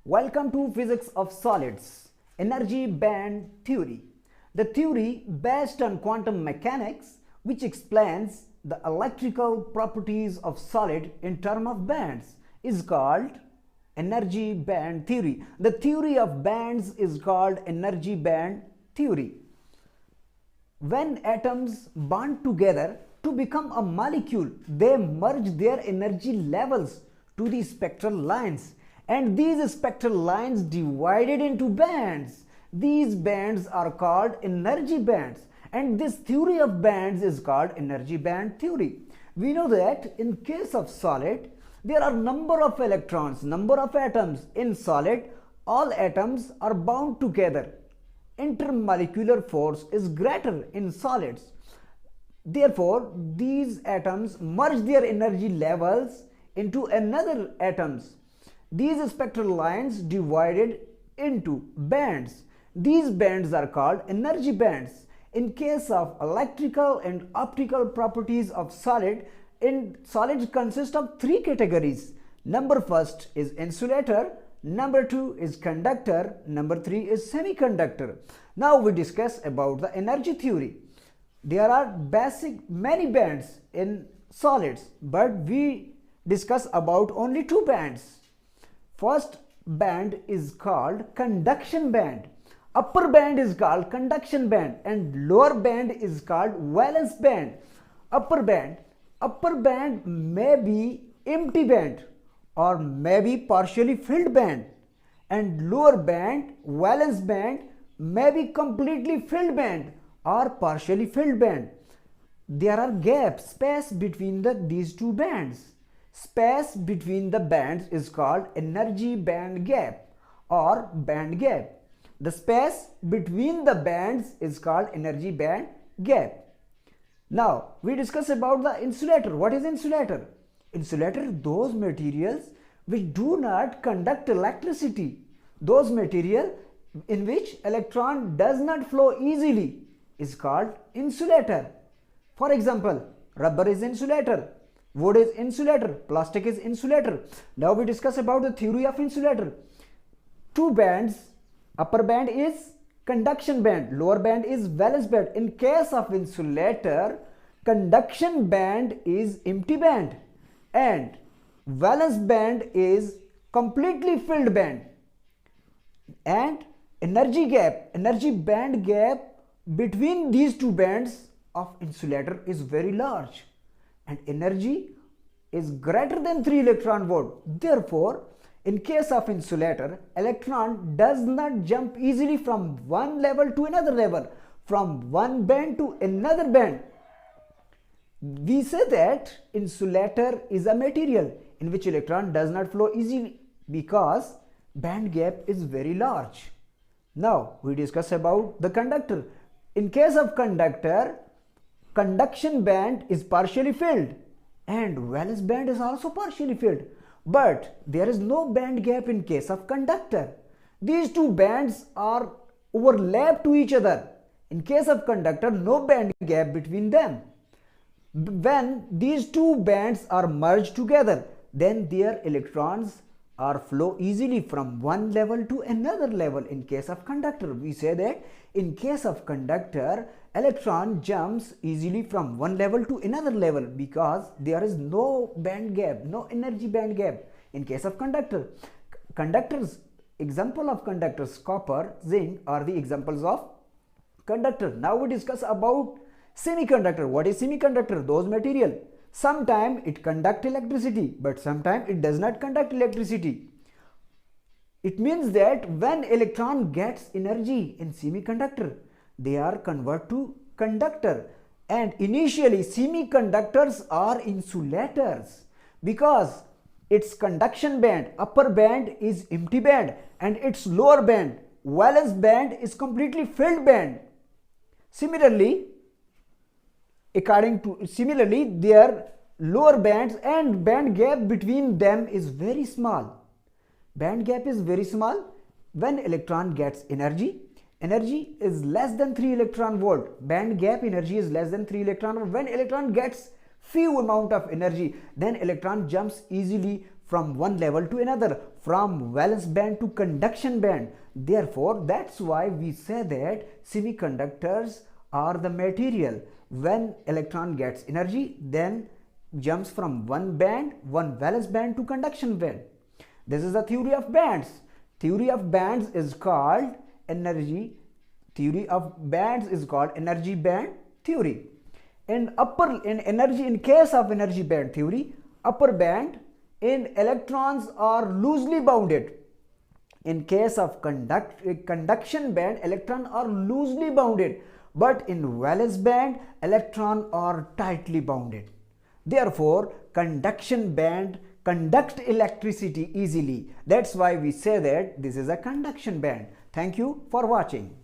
Welcome to Physics of Solids, Energy Band Theory. The theory based on quantum mechanics which explains the electrical properties of solid in terms of bands is called energy band theory. The theory of bands is called energy band theory. When atoms bond together to become a molecule, they merge their energy levels to the spectral lines, and these spectral lines divided into bands. These bands are called energy bands, and this theory of bands is called energy band theory. We know that in case of solid, there are number of electrons, number of atoms. In solid, all atoms are bound together. Intermolecular force is greater in solids. Therefore, these atoms merge their energy levels into another atoms. These spectral lines divided into bands. These bands are called energy bands. In case of electrical and optical properties of solid, solids consist of three categories. Number first is insulator, number two is conductor, number three is semiconductor. Now we discuss about the energy theory. There are many bands in solids, but we discuss about only two bands. First band is called conduction band. Upper band is called conduction band and lower band is called valence band. Upper band may be empty band or may be partially filled band, and lower band, valence band, may be completely filled band or partially filled band. There are gaps, space between these two bands. Space between the bands is called energy band gap or band gap. The space between the bands is called energy band gap. Now we discuss about the insulator. What is insulator? Insulator, those materials which do not conduct electricity. Those material in which electron does not flow easily is called insulator. For example, rubber is insulator, wood is insulator, plastic is insulator. Now we discuss about the theory of insulator. Two bands, upper band is conduction band, lower band is valence band. In case of insulator, conduction band is empty band and valence band is completely filled band. And energy band gap between these two bands of insulator is very large, and energy is greater than 3 electron volt. Therefore, in case of insulator, electron does not jump easily from one level to another level, from one band to another band. We say that insulator is a material in which electron does not flow easily because band gap is very large. Now we discuss about the conductor. In case of conductor, conduction band is partially filled and valence band is also partially filled, but there is no band gap in case of conductor. These two bands are overlapped to each other. In case of conductor, no band gap between them. When these two bands are merged together, then their electrons are flow easily from one level to another level. In case of conductor, we say that in case of conductor, electron jumps easily from one level to another level because there is no band gap, no energy band gap. In case of conductor, example of conductors, copper, zinc are the examples of conductor. Now we discuss about semiconductor. What is semiconductor? Those material, sometimes it conduct electricity, but sometimes it does not conduct electricity. It means that when electron gets energy in semiconductor, they are converted to conductor, and initially semiconductors are insulators because its conduction band, upper band is empty band and its lower band, valence band, is completely filled band. Similarly, their lower bands and band gap between them is very small. Band gap is very small. When electron gets energy is less than 3 electron volt. Band gap energy is less than 3 electron volt. When electron gets few amount of energy, then electron jumps easily from one level to another, from valence band to conduction band. Therefore, that's why we say that semiconductors are the material. When electron gets energy, then jumps from one band, one valence band to conduction band. This is the theory of bands. Theory of bands is called energy. Theory of bands is called energy band theory. In case of energy band theory, upper band in electrons are loosely bounded. In case of conduction band, electrons are loosely bounded, but in valence band, electrons are tightly bounded. Therefore, conduction band conduct electricity easily. That's why we say that this is a conduction band. Thank you for watching.